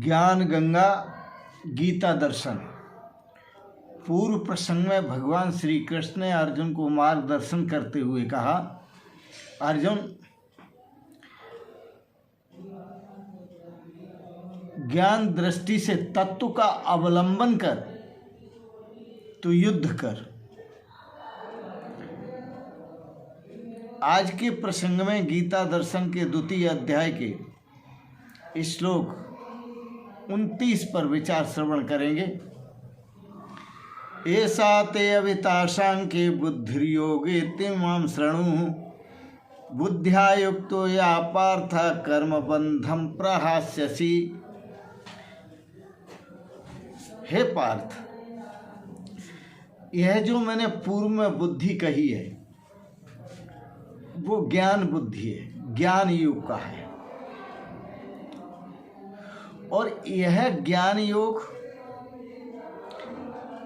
ज्ञान गंगा गीता दर्शन। पूर्व प्रसंग में भगवान श्री कृष्ण ने अर्जुन को मार्गदर्शन करते हुए कहा, अर्जुन, ज्ञान दृष्टि से तत्व का अवलंबन कर तो युद्ध कर। आज के प्रसंग में गीता दर्शन के 2 अध्याय के श्लोक 29 पर विचार श्रवण करेंगे। ऐसा ते अविताशांके बुद्धिर्योगे तिमाम शृणु बुद्ध्या युक्तो या पार्थ कर्म बंधम प्रहास्यसि। हे पार्थ, यह जो मैंने पूर्व में बुद्धि कही है वो ज्ञान बुद्धि है, ज्ञान योग का है। और यह ज्ञान योग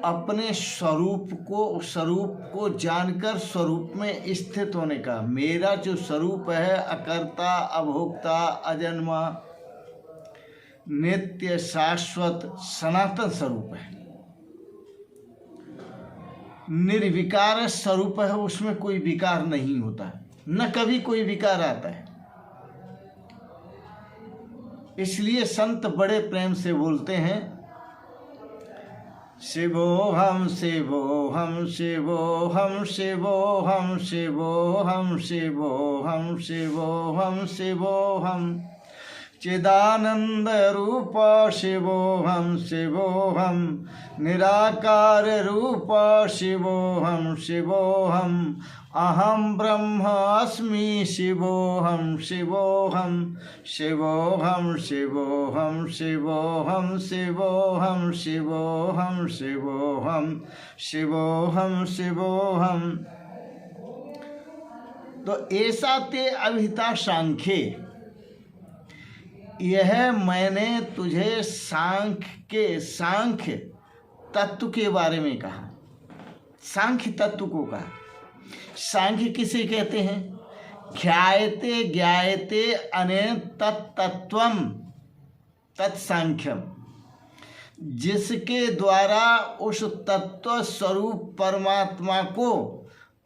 अपने स्वरूप को जानकर स्वरूप में स्थित होने का, मेरा जो स्वरूप है अकर्ता, अभोक्ता, अजन्मा, नित्य, शाश्वत, सनातन स्वरूप है, निर्विकार स्वरूप है, उसमें कोई विकार नहीं होता, न कभी कोई विकार आता है। इसलिए संत बड़े प्रेम से बोलते हैं, शिवोहम शिवोहम शिवोहम शिवोहम शिवोहम शिवोहम शिवोहम शिवोहम चिदानंद रूप शिवोहम शिवोहम निराकार रूप शिवोहम शिवोहम अहम ब्रह्मास्मि शिवोहम शिवोहम शिवोहम शिवोहम शिवोहम शिवोहम शिवोहम शिवोहम शिवोहम शिवोहम। तो ऐसा ते अभिता सांख्ये, यह मैंने तुझे सांख्य तत्व के बारे में कहा, सांख्य तत्व को कहा। सांख्य किसे कहते हैं? ख्यायते ज्ञायते अनेन तत्तत्वम तत्सांख्यम, जिसके द्वारा उस तत्व स्वरूप परमात्मा को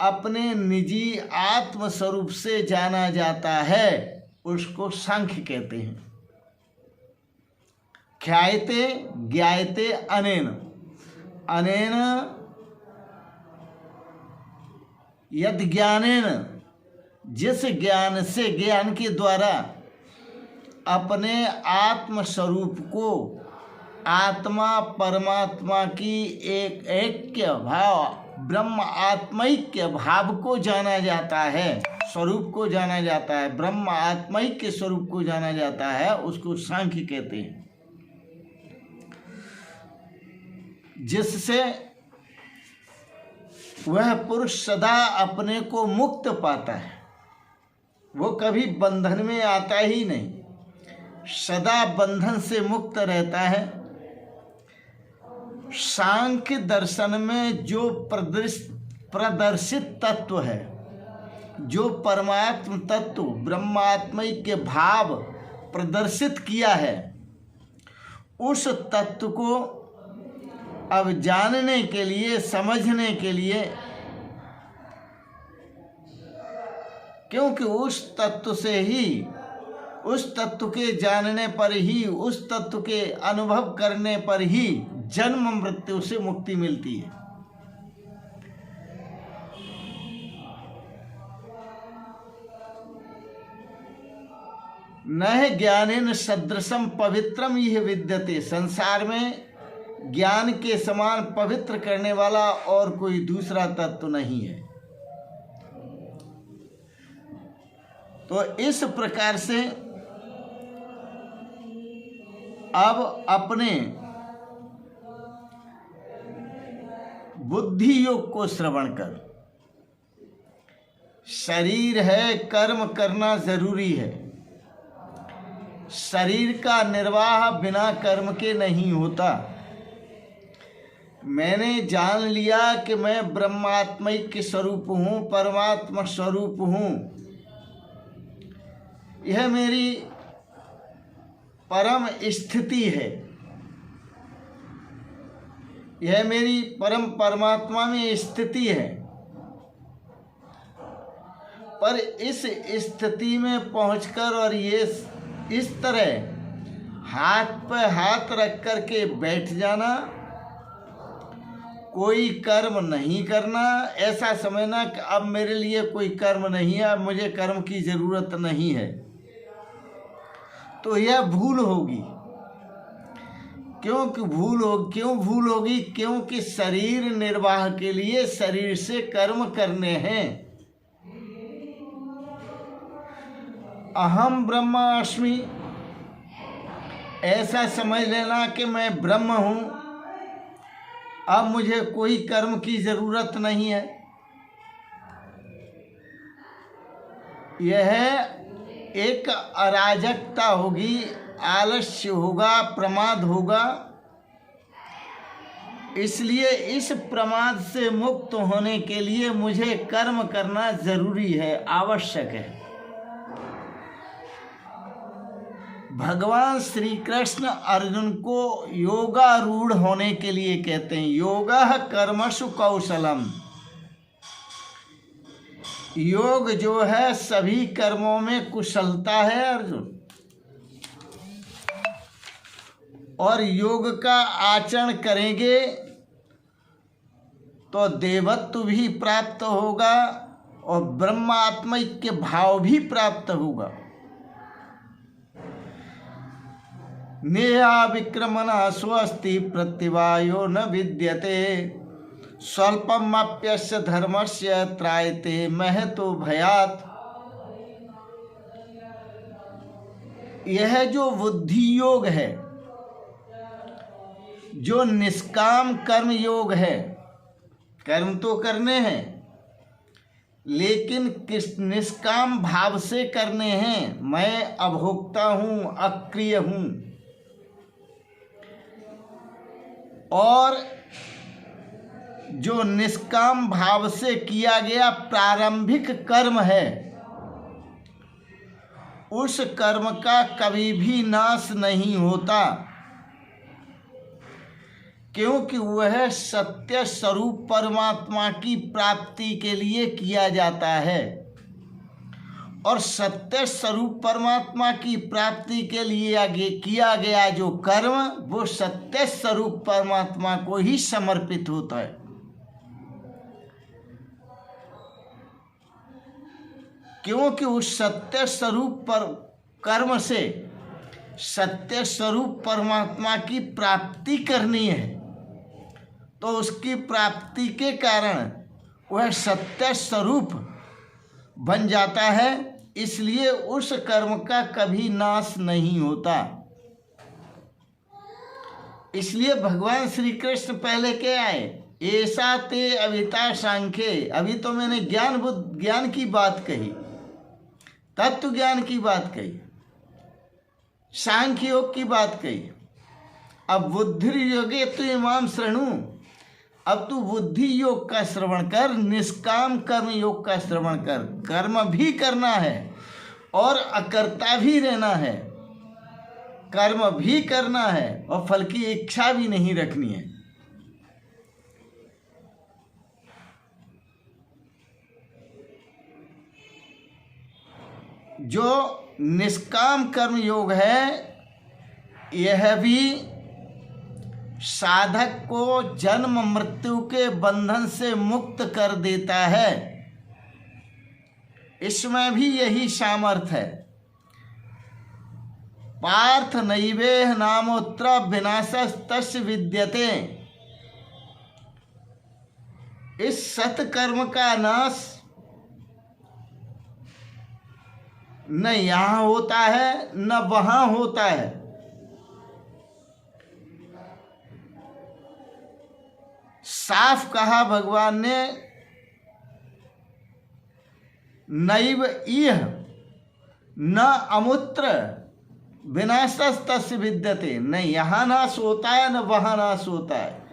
अपने निजी आत्म स्वरूप से जाना जाता है, उसको सांख्य कहते हैं। ख्यायते ज्ञायते अनेन, अनेन यद ज्ञानेन, जिस ज्ञान से, ज्ञान के द्वारा अपने आत्म स्वरूप को, आत्मा परमात्मा की एक ऐक्य भाव, ब्रह्म आत्मैक्य भाव को जाना जाता है, स्वरूप को जाना जाता है, ब्रह्म आत्मैक्य स्वरूप को जाना जाता है, उसको सांख्य कहते हैं। जिससे वह पुरुष सदा अपने को मुक्त पाता है, वो कभी बंधन में आता ही नहीं, सदा बंधन से मुक्त रहता है। सांख्य दर्शन में जो प्रदर्शित तत्व है, जो परमात्म तत्व ब्रह्मात्मैक्य भाव प्रदर्शित किया है, उस तत्व को अब जानने के लिए, समझने के लिए, क्योंकि उस तत्व से ही, उस तत्व के जानने पर ही, उस तत्व के अनुभव करने पर ही जन्म मृत्यु से मुक्ति मिलती है। न ज्ञानेन सदृशम पवित्रम यह विद्यते, संसार में ज्ञान के समान पवित्र करने वाला और कोई दूसरा तत्व नहीं है। तो इस प्रकार से अब अपने बुद्धि योग को श्रवण कर। शरीर है, कर्म करना जरूरी है। शरीर का निर्वाह बिना कर्म के नहीं होता। मैंने जान लिया कि मैं ब्रह्मात्मैक्य स्वरूप हूँ, परमात्मा स्वरूप हूँ। यह मेरी परम स्थिति है, यह मेरी परम परमात्मा में स्थिति है। पर इस स्थिति में पहुंचकर और ये इस तरह हाथ पे हाथ रख कर के बैठ जाना, कोई कर्म नहीं करना, ऐसा समझना कि अब मेरे लिए कोई कर्म नहीं है, अब मुझे कर्म की जरूरत नहीं है, तो यह भूल होगी। क्यों भूल होगी? क्योंकि शरीर निर्वाह के लिए शरीर से कर्म करने हैं। अहम ब्रह्मास्मि, ऐसा समझ लेना कि मैं ब्रह्म हूँ, अब मुझे कोई कर्म की जरूरत नहीं है, यह एक अराजकता होगी, आलस्य होगा, प्रमाद होगा। इसलिए इस प्रमाद से मुक्त होने के लिए मुझे कर्म करना जरूरी है, आवश्यक है। भगवान श्री कृष्ण अर्जुन को योगारूढ़ होने के लिए कहते हैं, योगः कर्मसु कौशलम। योग जो है सभी कर्मों में कुशलता है अर्जुन, और योग का आचरण करेंगे तो देवत्व भी प्राप्त होगा और ब्रह्मात्मैक्य भाव भी प्राप्त होगा। नेहा विक्रमणा स्वस्ति प्रत्यवायो न विद्यते, स्वल्पमप्यस्य धर्मस्य त्रायते महतो भयात्। यह जो बुद्धि योग है, जो निष्काम कर्म योग है, कर्म तो करने हैं लेकिन किस निष्काम भाव से करने हैं। मैं अभोक्ता हूँ, अक्रिय हूँ, और जो निष्काम भाव से किया गया प्रारंभिक कर्म है, उस कर्म का कभी भी नाश नहीं होता, क्योंकि वह सत्य स्वरूप परमात्मा की प्राप्ति के लिए किया जाता है। और सत्य स्वरूप परमात्मा की प्राप्ति के लिए आगे किया गया जो कर्म, वो सत्य स्वरूप परमात्मा को ही समर्पित होता है। क्योंकि उस सत्य स्वरूप पर कर्म से सत्य स्वरूप परमात्मा की प्राप्ति करनी है, तो उसकी प्राप्ति के कारण वह सत्य स्वरूप बन जाता है। इसलिए उस कर्म का कभी नाश नहीं होता। इसलिए भगवान श्री कृष्ण पहले क्या आए, ऐसा ते अविता सांख्ये। अभी तो मैंने ज्ञान की बात कही, तत्व ज्ञान की बात कही, सांख्य योग की बात कही। अब बुद्धि योगे तो इमाम श्रृणु, अब तू बुद्धि योग का श्रवण कर, निष्काम कर्म योग का श्रवण कर। कर्म भी करना है और अकर्ता भी रहना है, कर्म भी करना है और फल की इच्छा भी नहीं रखनी है। जो निष्काम कर्म योग है, यह भी साधक को जन्म मृत्यु के बंधन से मुक्त कर देता है। इसमें भी यही सामर्थ्य है। पार्थ नैवेह नामोत्र विनाशस्तस्य विद्यते। इस सत्कर्म का नाश न यहाँ होता है न वहाँ होता है। साफ कहा भगवान ने, नैव इह न अमुत्र विनाशस्तस्य विद्यते। न यहाँ नाश होता है न वहाँ नाश होता है।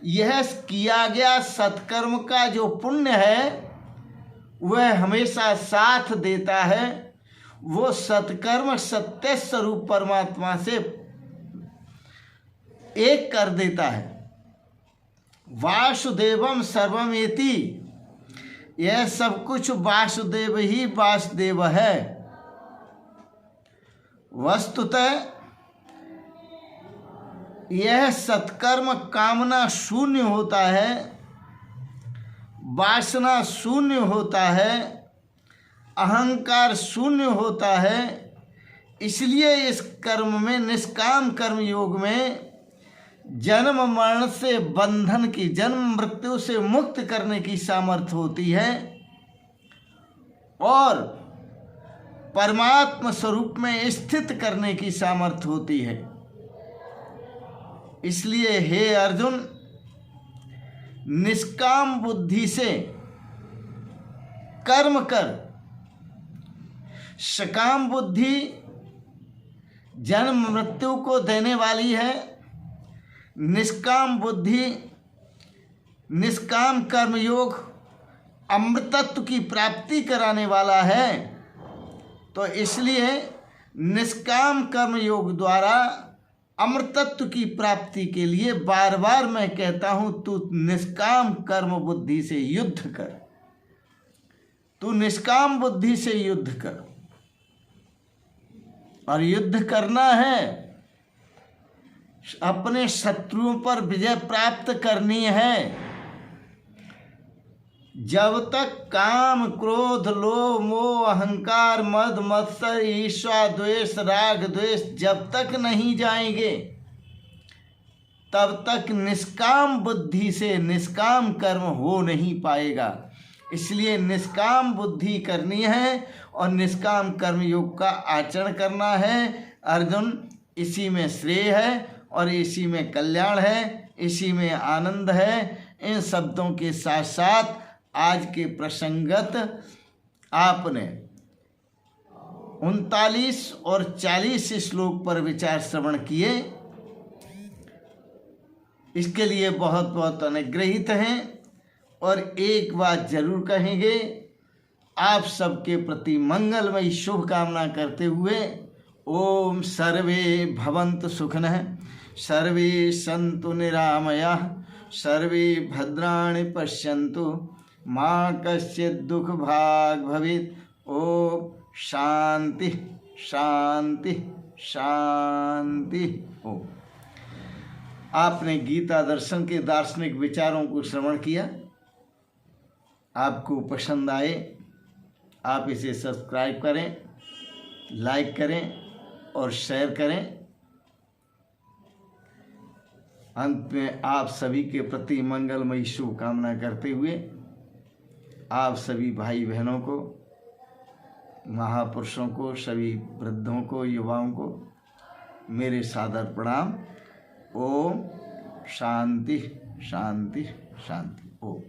यह किया गया सत्कर्म का जो पुण्य है वह हमेशा साथ देता है। वो सत्कर्म सत्य स्वरूप परमात्मा से एक कर देता है। वासुदेवम सर्वमेति, यह सब कुछ वासुदेव ही वासुदेव है। वस्तुतः यह सत्कर्म कामना शून्य होता है, वासना शून्य होता है, अहंकार शून्य होता है। इसलिए इस कर्म में, निष्काम कर्म योग में जन्म मरण से बंधन की, जन्म मृत्यु से मुक्त करने की सामर्थ्य होती है और परमात्मा स्वरूप में स्थित करने की सामर्थ्य होती है। इसलिए हे अर्जुन, निष्काम बुद्धि से कर्म कर। सकाम बुद्धि जन्म मृत्यु को देने वाली है, निष्काम बुद्धि, निष्काम कर्मयोग अमृतत्व की प्राप्ति कराने वाला है। तो इसलिए निष्काम कर्मयोग द्वारा अमृतत्व की प्राप्ति के लिए बार बार मैं कहता हूं, तू निष्काम कर्म बुद्धि से युद्ध कर, तू निष्काम बुद्धि से युद्ध कर। और युद्ध करना है, अपने शत्रुओं पर विजय प्राप्त करनी है। जब तक काम क्रोध लोभ मोह अहंकार मद मत्सर ईर्ष्या द्वेष राग द्वेष जब तक नहीं जाएंगे, तब तक निष्काम बुद्धि से निष्काम कर्म हो नहीं पाएगा। इसलिए निष्काम बुद्धि करनी है और निष्काम कर्म योग का आचरण करना है। अर्जुन, इसी में श्रेय है और इसी में कल्याण है, इसी में आनंद है। इन शब्दों के साथ साथ आज के प्रसंगत आपने 39 और 40 श्लोक पर विचार श्रवण किए। इसके लिए बहुत बहुत अनुग्रहित हैं और एक बात जरूर कहेंगे, आप सबके प्रति मंगलमयी शुभकामना करते हुए ओम सर्वे भवन्तु सुखिनः, सर्वे सन्तु निरामयाः, सर्वे भद्राणि पश्यन्तु, माँ कश्चित् दुख भाग भवेत्। ओम शांति शांति शांति। ओम। आपने गीता दर्शन के दार्शनिक विचारों को श्रवण किया, आपको पसंद आए, आप इसे सब्सक्राइब करें, लाइक करें और शेयर करें। अंत में आप सभी के प्रति मंगलमयी शुभकामना करते हुए आप सभी भाई बहनों को, महापुरुषों को, सभी वृद्धों को, युवाओं को मेरे सादर प्रणाम। ओम शांति शांति शांति। ओम।